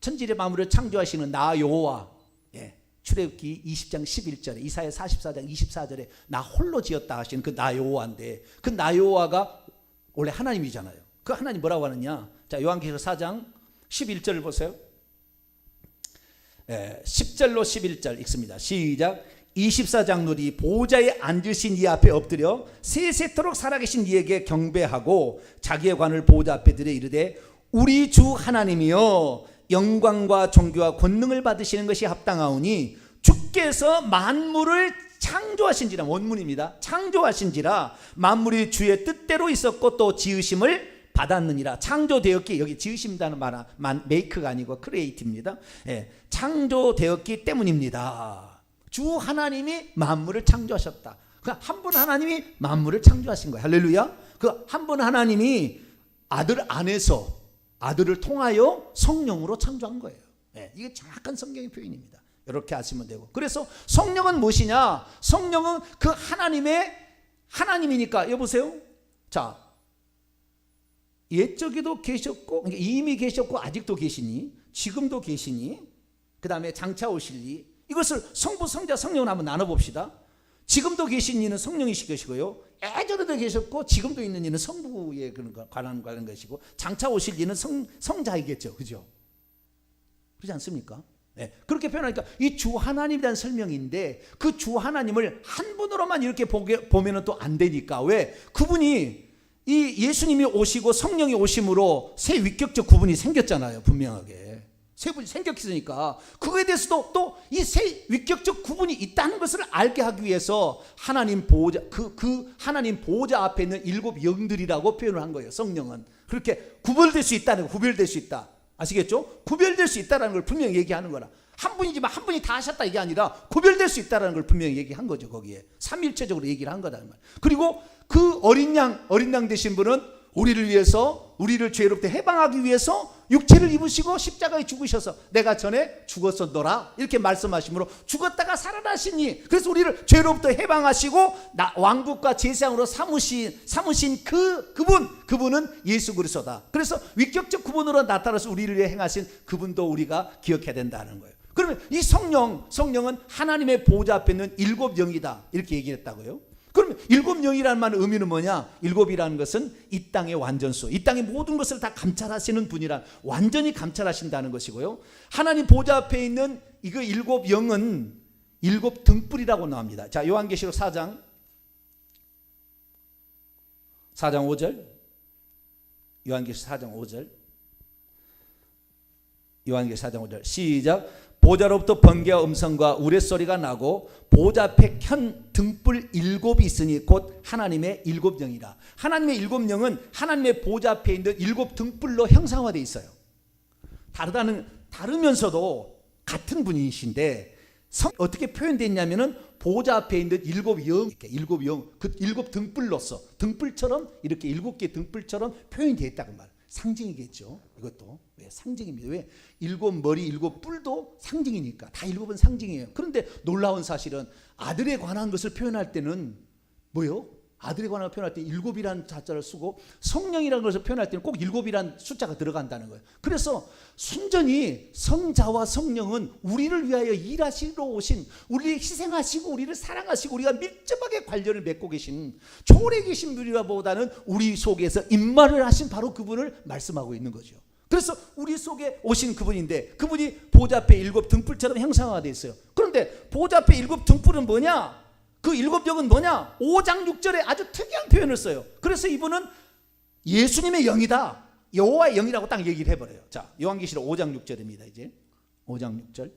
천지의 만물을 창조하시는 나 여호와, 출애굽기 20장 11절에, 이사야 44장 24절에 나 홀로 지었다 하시는 그 나 여호와인데, 그 나 여호와가 원래 하나님이잖아요. 그 하나님 뭐라고 하느냐? 자, 요한계시록 4장 11절을 보세요. 10절로 11절 읽습니다. 시작. 24장로리 보좌에 앉으신 이 앞에 엎드려 세세토록 살아계신 이에게 경배하고 자기의 관을 보좌 앞에 들여 이르되 우리 주 하나님이여 영광과 존귀와 권능을 받으시는 것이 합당하오니 주께서 만물을 창조하신지라. 원문입니다. 창조하신지라. 만물이 주의 뜻대로 있었고 또 지으심을 받았느니라. 창조되었기, 여기 지으심이라는 말은 메이크가 아니고 크리에이티브입니다. 창조되었기 때문입니다. 주 하나님이 만물을 창조하셨다. 한 분 하나님이 만물을 창조하신 거예요. 할렐루야. 그 한 분 하나님이 아들 안에서, 아들을 통하여 성령으로 창조한 거예요. 이게 정확한 성경의 표현입니다. 이렇게 아시면 되고, 그래서 성령은 무엇이냐? 성령은 그 하나님이니까. 여보세요. 자, 옛적에도 계셨고, 그러니까 이미 계셨고 아직도 계시니, 지금도 계시니, 그 다음에 장차 오실리. 이것을 성부, 성자, 성령을 한번 나눠봅시다. 지금도 계신 이는 성령이시 것이고요, 예전에도 계셨고 지금도 있는 이는 성부에 관한 것이고, 장차 오실 이는 성자이겠죠. 그죠? 그렇지 않습니까? 그렇게 표현하니까 이 주 하나님에 대한 설명인데, 그 주 하나님을 한 분으로만 이렇게 보면 또 안 되니까. 왜? 그분이, 이 예수님이 오시고 성령이 오심으로 새 위격적 구분이 생겼잖아요. 분명하게 새 분이 생겼으니까 그거에 대해서도 또 이 새 위격적 구분이 있다는 것을 알게 하기 위해서 하나님 보호자, 그 하나님 보호자 앞에 있는 7 영들이라고 표현을 한 거예요. 성령은 그렇게 구별될 수 있다는 거, 구별될 수 있다. 아시겠죠? 구별될 수 있다는 걸 분명히 얘기하는 거라. 한 분이지만 한 분이 다 하셨다 이게 아니라 구별될 수 있다는 걸 분명히 얘기한 거죠. 거기에 삼일체적으로 얘기를 한 거다. 그리고 그 어린 양 되신 분은 우리를 위해서, 우리를 죄로부터 해방하기 위해서 육체를 입으시고 십자가에 죽으셔서 내가 전에 죽었었더라 이렇게 말씀하시므로 죽었다가 살아나시니, 그래서 우리를 죄로부터 해방하시고 왕국과 제사장으로 삼으신 그분은 예수 그리스도다. 그래서 위격적 구분으로 나타나서 우리를 위해 행하신 그분도 우리가 기억해야 된다는 거예요. 그러면 이 성령은 하나님의 보좌 앞에 있는 일곱 영이다 이렇게 얘기했다고요. 그러면 일곱 영이라는 말의 의미는 뭐냐? 일곱이라는 것은 이 땅의 완전수, 이 땅의 모든 것을 다 감찰하시는 분이란, 완전히 감찰하신다는 것이고요. 하나님 보좌 앞에 있는 이거 일곱 영은 일곱 등불이라고 나옵니다. 자, 요한계시록 4장 5절, 요한계시록 4장 5절, 요한계시록 4장 5절 시작. 보좌로부터 번개와 음성과 우레소리가 나고 보좌 앞에 켠 등불 일곱이 있으니 곧 하나님의 일곱 영이라. 하나님의 일곱 영은 하나님의 보좌 앞에 있는 일곱 등불로 형상화되어 있어요. 다르면서도 같은 분이신데 어떻게 표현되어 있냐면은 보좌 앞에 있는 일곱 영, 그 일곱 등불로서, 등불처럼 이렇게 일곱 개 등불처럼 표현되어 있다고 말. 상징이겠죠. 이것도 왜 상징입니다. 왜? 일곱 머리 일곱 뿔도 상징이니까. 다 일곱은 상징이에요. 그런데 놀라운 사실은 아들에 관한 것을 표현할 때는 뭐요? 아들에 관한 걸 표현할 때 일곱이라는 자자를 쓰고 성령이라는 것을 표현할 때는 꼭 일곱이라는 숫자가 들어간다는 거예요. 그래서 순전히 성자와 성령은 우리를 위하여 일하시러 오신, 우리를 희생하시고 우리를 사랑하시고 우리가 밀접하게 관련을 맺고 계신 초월해 계신 분이라보다는 우리 속에서 임마를 하신 바로 그분을 말씀하고 있는 거죠. 그래서 우리 속에 오신 그분인데, 그분이 보좌 앞에 일곱 등불처럼 형상화되어 있어요. 그런데 보좌 앞에 일곱 등불은 뭐냐? 그 일곱 영은 뭐냐? 5장 6절에 아주 특이한 표현을 써요. 그래서 이분은 예수님의 영이다, 여호와의 영이라고 딱 얘기를 해버려요. 자, 요한계시록 5장 6절입니다. 이제 5장 6절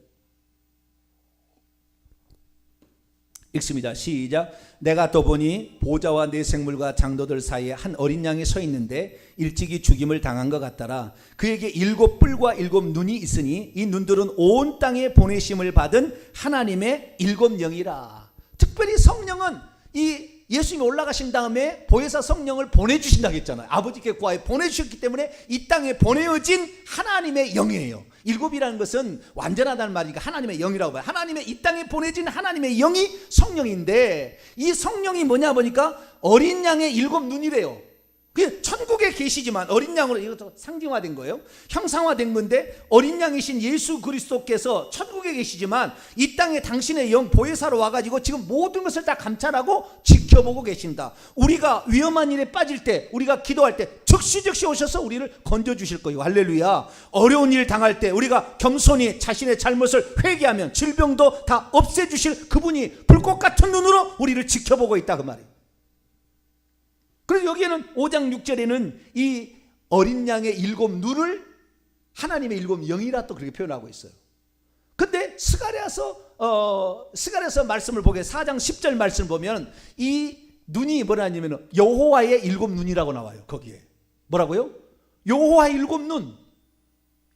읽습니다. 시작. 내가 또 보니 보좌와 네 생물과 장도들 사이에 한 어린 양이 서 있는데 일찍이 죽임을 당한 것 같더라. 그에게 일곱 뿔과 일곱 눈이 있으니 이 눈들은 온 땅에 보내심을 받은 하나님의 일곱 영이라. 특별히 성령은 이 예수님이 올라가신 다음에 보혜사 성령을 보내주신다고 했잖아요. 아버지께 구하여 보내주셨기 때문에 이 땅에 보내어진 하나님의 영이에요. 일곱이라는 것은 완전하다는 말이니까 하나님의 영이라고 봐요. 하나님의 이 땅에 보내진 하나님의 영이 성령인데, 이 성령이 뭐냐 보니까 어린 양의 일곱 눈이래요. 그 천국에 계시지만 어린 양으로, 이것도 상징화된 거예요. 형상화된 건데, 어린 양이신 예수 그리스도께서 천국에 계시지만 이 땅에 당신의 영 보혜사로 와가지고 지금 모든 것을 다 감찰하고 지켜보고 계신다. 우리가 위험한 일에 빠질 때, 우리가 기도할 때 즉시 오셔서 우리를 건져주실 거예요. 할렐루야. 어려운 일 당할 때 우리가 겸손히 자신의 잘못을 회개하면 질병도 다 없애주실 그분이 불꽃 같은 눈으로 우리를 지켜보고 있다, 그 말이에요. 그래서 여기에는 5장 6절에는 이 어린 양의 일곱 눈을 하나님의 일곱 영이라 또 그렇게 표현하고 있어요. 근데 스가랴서 말씀을 보게 4장 10절 말씀을 보면 이 눈이 뭐라냐면 여호와의 일곱 눈이라고 나와요. 거기에 뭐라고요? 여호와의 일곱 눈.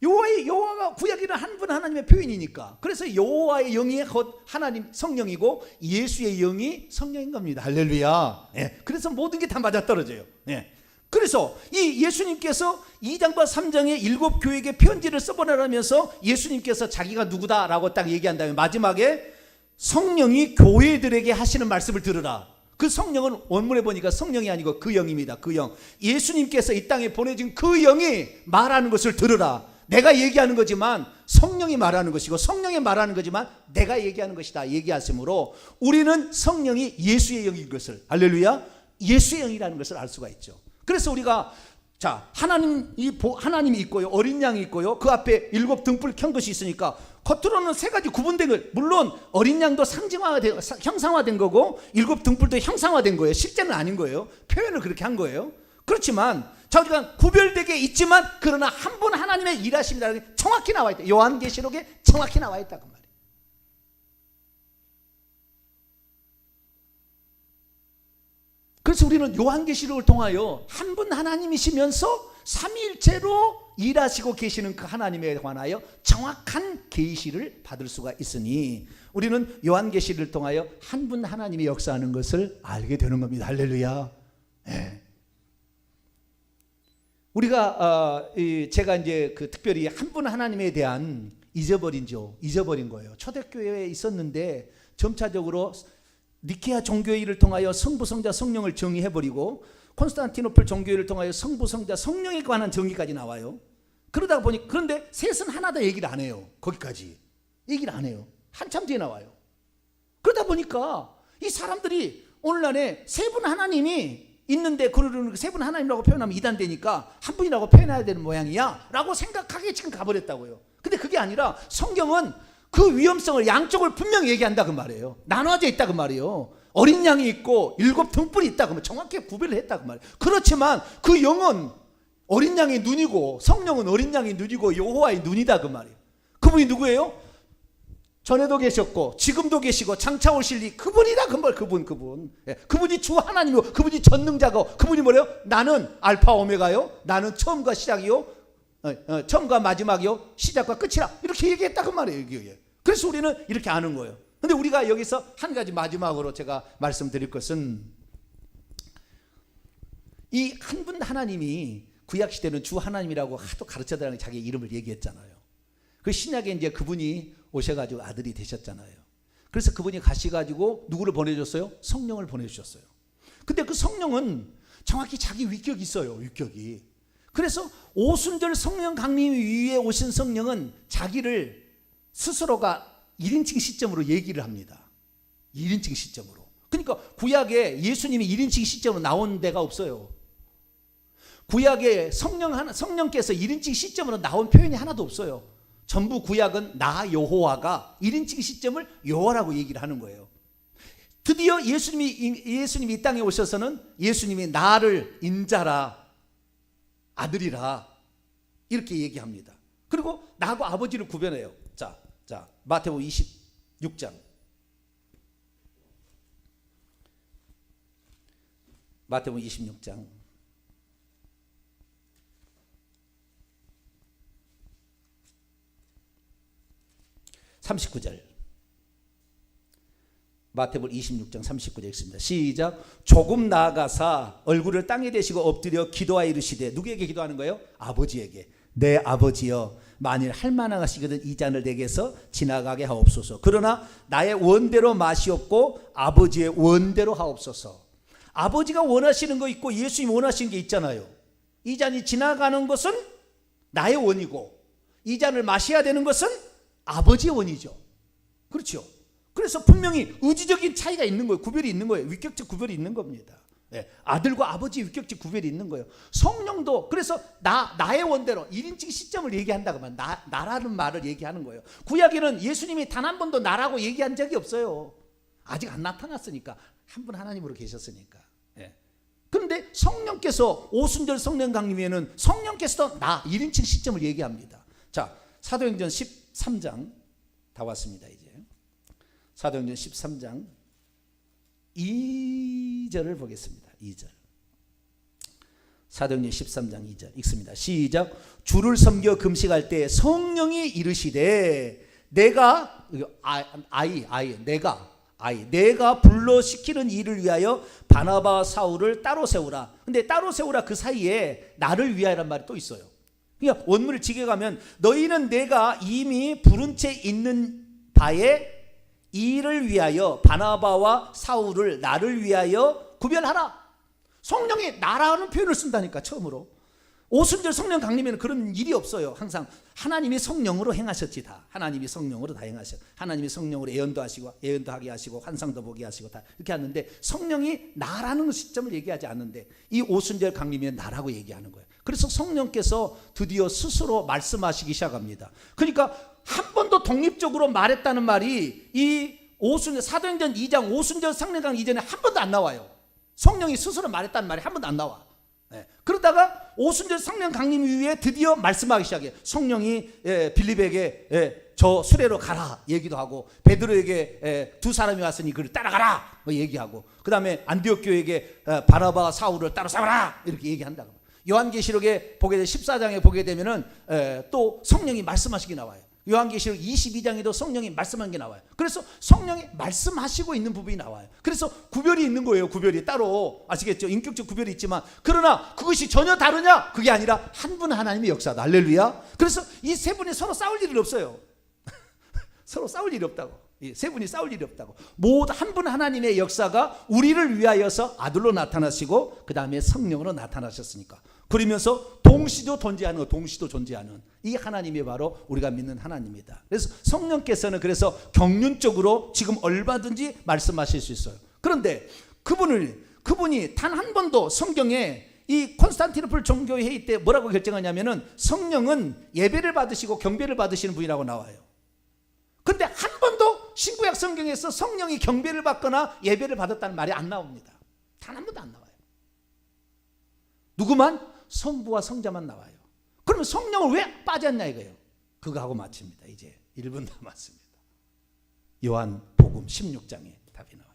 여호와가 구약에는 한 분 하나님의 표현이니까. 그래서 여호와의 영이 곧 하나님 성령이고 예수의 영이 성령인 겁니다. 할렐루야. 예. 그래서 모든 게 다 맞아떨어져요. 예. 그래서 이 예수님께서 2장과 3장에 일곱 교회에게 편지를 써보내라면서 예수님께서 자기가 누구다라고 딱 얘기한 다음에 마지막에 성령이 교회들에게 하시는 말씀을 들으라. 그 성령은 원문에 보니까 성령이 아니고 그 영입니다. 그 영. 예수님께서 이 땅에 보내진 그 영이 말하는 것을 들으라. 내가 얘기하는 거지만 성령이 말하는 것이고 성령이 말하는 거지만 내가 얘기하는 것이다 얘기하시므로 우리는 성령이 예수의 영인 것을, 할렐루야, 예수의 영이라는 것을 알 수가 있죠. 그래서 우리가 자, 하나님이 있고요, 어린 양이 있고요, 그 앞에 일곱 등불 켠 것이 있으니까 겉으로는 세 가지 구분된 것, 물론 어린 양도 형상화된 거고 일곱 등불도 형상화된 거예요. 실제는 아닌 거예요. 표현을 그렇게 한 거예요. 그렇지만 저희가 구별되게 있지만 그러나 한 분 하나님의 일하심이라는 게 정확히 나와 있다. 요한계시록에 정확히 나와 있다고 말이에요. 그래서 우리는 요한계시록을 통하여 한 분 하나님이시면서 삼위일체로 일하시고 계시는 그 하나님에 관하여 정확한 계시를 받을 수가 있으니 우리는 요한계시를 통하여 한 분 하나님이 역사하는 것을 알게 되는 겁니다. 할렐루야. 네. 우리가 제가 이제 그 특별히 한 분 하나님에 대한 잊어버린 거예요. 초대교회에 있었는데 점차적으로 니케아 종교회의를 통하여 성부, 성자, 성령을 정의해버리고 콘스탄티노플 종교회의를 통하여 성부, 성자, 성령에 관한 정의까지 나와요. 그러다 보니 그런데 셋은 하나다 얘기를 안 해요. 거기까지 얘기를 안 해요. 한참 뒤에 나와요. 그러다 보니까 이 사람들이 오늘날에 세 분 하나님이 있는데 그를 세 분 하나님이라고 표현하면 이단되니까 한 분이라고 표현해야 되는 모양이야 라고 생각하게 지금 가버렸다고요. 근데 그게 아니라 성경은 그 위험성을 양쪽을 분명히 얘기한다 그 말이에요. 나눠져 있다 그 말이에요. 어린 양이 있고 7 등불이 있다 그러면 정확히 구별을 했다 그 말이에요. 그렇지만 그 영은 어린 양의 눈이고 성령은 어린 양의 눈이고 여호와의 눈이다 그 말이에요. 그분이 누구예요? 전에도 계셨고 지금도 계시고 장차 오실 그분이다 그 말. 그분 그분이 주 하나님이고 그분이 전능자고 그분이 뭐래요? 나는 알파 오메가요, 나는 처음과 시작이요, 처음과 마지막이요, 시작과 끝이라 이렇게 얘기했다 그 말이에요. 그래서 우리는 이렇게 아는 거예요. 근데 우리가 여기서 한 가지 마지막으로 제가 말씀드릴 것은 이 한 분 하나님이 구약시대는 주 하나님이라고 하도 가르쳐달라는 자기 이름을 얘기했잖아요. 그 신약에 이제 그분이 오셔가지고 아들이 되셨잖아요. 그래서 그분이 가셔가지고 누구를 보내줬어요? 성령을 보내주셨어요. 근데 그 성령은 정확히 자기 위격이 있어요. 위격이. 그래서 오순절 성령 강림 위에 오신 성령은 자기를 스스로가 1인칭 시점으로 얘기를 합니다. 1인칭 시점으로. 그러니까 구약에 예수님이 1인칭 시점으로 나온 데가 없어요. 구약에 성령께서 1인칭 시점으로 나온 표현이 하나도 없어요. 전부 구약은 나 여호와가 1인칭 시점을 여호와라고 얘기를 하는 거예요. 드디어 예수님이 이 땅에 오셔서는 예수님이 나를 인자라 아들이라 이렇게 얘기합니다. 그리고 나하고 아버지를 구별해요. 자 마태복음 26장 마태복음 26장 39절 마태복음 26장 39절 읽습니다. 시작. 조금 나아가사 얼굴을 땅에 대시고 엎드려 기도하여 이르시되 누구에게 기도하는 거예요? 아버지에게. 내 아버지여 만일 할만하시거든 이 잔을 내게서 지나가게 하옵소서. 그러나 나의 원대로 마시옵고 아버지의 원대로 하옵소서. 아버지가 원하시는 거 있고 예수님이 원하시는 게 있잖아요. 이 잔이 지나가는 것은 나의 원이고 이 잔을 마셔야 되는 것은 아버지의 원이죠. 그렇죠. 그래서 분명히 의지적인 차이가 있는 거예요. 구별이 있는 거예요. 위격적 구별이 있는 겁니다. 아들과 아버지의 위격적 구별이 있는 거예요. 성령도 그래서 나의 원대로 1인칭 시점을 얘기한다고 하면 나라는 말을 얘기하는 거예요. 구약에는 예수님이 단 한 번도 나라고 얘기한 적이 없어요. 아직 안 나타났으니까. 한 분 하나님으로 계셨으니까. 그런데 성령께서 오순절 성령 강림에는 성령께서도 나 1인칭 시점을 얘기합니다. 자, 사도행전 13장 다 왔습니다. 이제 사도행전 13장 2절을 보겠습니다. 2절 사도행전 13장 2절 읽습니다. 시작. 주를 섬겨 금식할 때 성령이 이르시되 내가 불러 시키는 일을 위하여 바나바 사울을 따로 세우라. 근데 따로 세우라 그 사이에 나를 위하여란 말이 또 있어요. 그러니까 원문을 지게 가면 너희는 내가 이미 부른 채 있는 바에 이를 위하여 바나바와 사울을 나를 위하여 구별하라. 성령이 나라는 표현을 쓴다니까. 처음으로 오순절 성령 강림에는 그런 일이 없어요. 항상 하나님이 성령으로 행하셨지. 다 하나님이 성령으로 다 행하셔. 하나님이 성령으로 예언도 하시고 예언도 하게 하시고 환상도 보게 하시고 다 이렇게 하는데 성령이 나라는 시점을 얘기하지 않는데 이 오순절 강림에는 나라고 얘기하는 거예요. 그래서 성령께서 드디어 스스로 말씀하시기 시작합니다. 그러니까 한 번도 독립적으로 말했다는 말이 이 오순절 사도행전 2장 오순절 성령 강림 이전에 한 번도 안 나와요. 성령이 스스로 말했다는 말이 한 번도 안 나와. 그러다가 오순절 성령 강림 이후에 드디어 말씀하기 시작해요. 성령이 빌립에게 저 수레로 가라 얘기도 하고 베드로에게 두 사람이 왔으니 그를 따라가라 얘기하고 그 다음에 안디옥 교회에게 바나바 사울을 따로 삼아라 이렇게 얘기한다고. 요한계시록에 보게 되면 14장에 보게 되면은 또 성령이 말씀하시기 나와요. 요한계시록 22장에도 성령이 말씀한 게 나와요. 그래서 성령이 말씀하시고 있는 부분이 나와요. 그래서 구별이 있는 거예요. 구별이 따로, 아시겠죠? 인격적 구별이 있지만, 그러나 그것이 전혀 다르냐? 그게 아니라 한 분 하나님의 역사다. 할렐루야. 그래서 이 세 분이 서로 싸울 일은 없어요. 서로 싸울 일이 없다고. 이 세 분이 싸울 일이 없다고. 모두 한 분 하나님의 역사가 우리를 위하여서 아들로 나타나시고 그 다음에 성령으로 나타나셨으니까, 그러면서 동시도 존재하는 이 하나님이 바로 우리가 믿는 하나님이다. 그래서 성령께서는 그래서 경륜적으로 지금 얼마든지 말씀하실 수 있어요. 그런데 그분이 단 한 번도 성경에 이 콘스탄티노플 종교회의 때 뭐라고 결정하냐면은 성령은 예배를 받으시고 경배를 받으시는 분이라고 나와요. 근데 한 번도 신구약 성경에서 성령이 경배를 받거나 예배를 받았다는 말이 안 나옵니다. 단 한 번도 안 나와요. 누구만? 성부와 성자만 나와요. 그러면 성령을 왜 빠졌냐 이거예요. 그거 하고 마칩니다. 이제 1분 남았습니다. 요한복음 16장에 답이 나와요.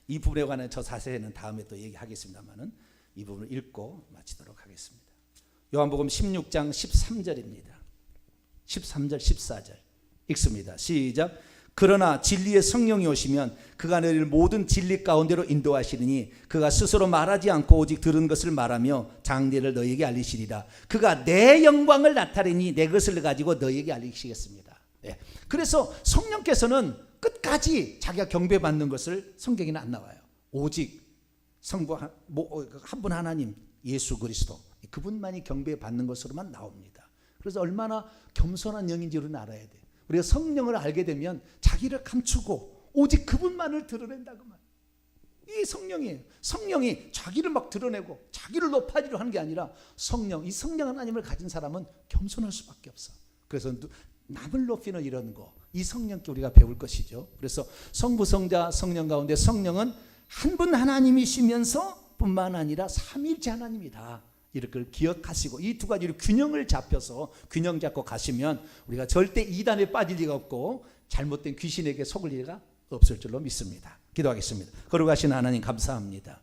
이 부분에 관한 저 자세히는 다음에 또 얘기하겠습니다만은 이 부분을 읽고 마치도록 하겠습니다. 요한복음 16장 13절입니다. 13절 14절 읽습니다. 시작. 그러나 진리의 성령이 오시면 그가 너희를 모든 진리 가운데로 인도하시리니 그가 스스로 말하지 않고 오직 들은 것을 말하며 장래를 너희에게 알리시리라. 그가 내 영광을 나타내니 내 것을 가지고 너희에게 알리시겠습니다. 네. 그래서 성령께서는 끝까지 자기가 경배받는 것을 성경에는 안 나와요. 오직 성부 한 분 하나님 예수 그리스도 그분만이 경배받는 것으로만 나옵니다. 그래서 얼마나 겸손한 영인지 우리는 알아야 돼요. 우리가 성령을 알게 되면 자기를 감추고 오직 그분만을 드러낸다 그 말. 이 성령이에요. 성령이 자기를 막 드러내고 자기를 높아지려 하는 게 아니라 이 성령 하나님을 가진 사람은 겸손할 수밖에 없어. 그래서 남을 높이는 이런 거, 이 성령께 우리가 배울 것이죠. 그래서 성부, 성자, 성령 가운데 성령은 한 분 하나님이시면서 뿐만 아니라 삼위일체 하나님이다. 이렇게 기억하시고 이 두 가지를 균형 잡고 가시면 우리가 절대 이단에 빠질 리가 없고 잘못된 귀신에게 속을 리가 없을 줄로 믿습니다. 기도하겠습니다. 거룩하신 하나님 감사합니다.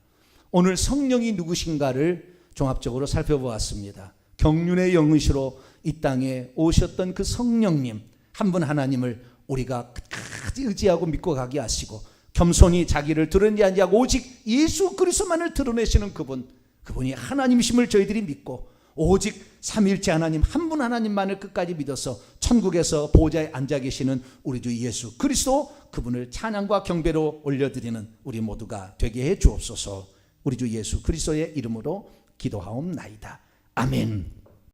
오늘 성령이 누구신가를 종합적으로 살펴보았습니다. 경륜의 영이시로 이 땅에 오셨던 그 성령님 한 분 하나님을 우리가 끝까지 의지하고 믿고 가게 하시고 겸손히 자기를 드러내지 아니하고 오직 예수 그리스도만을 드러내시는 그분이 하나님이심을 저희들이 믿고 오직 삼위일체 하나님 한 분 하나님만을 끝까지 믿어서 천국에서 보좌에 앉아 계시는 우리 주 예수 그리스도 그분을 찬양과 경배로 올려드리는 우리 모두가 되게 해 주옵소서. 우리 주 예수 그리스도의 이름으로 기도하옵나이다. 아멘.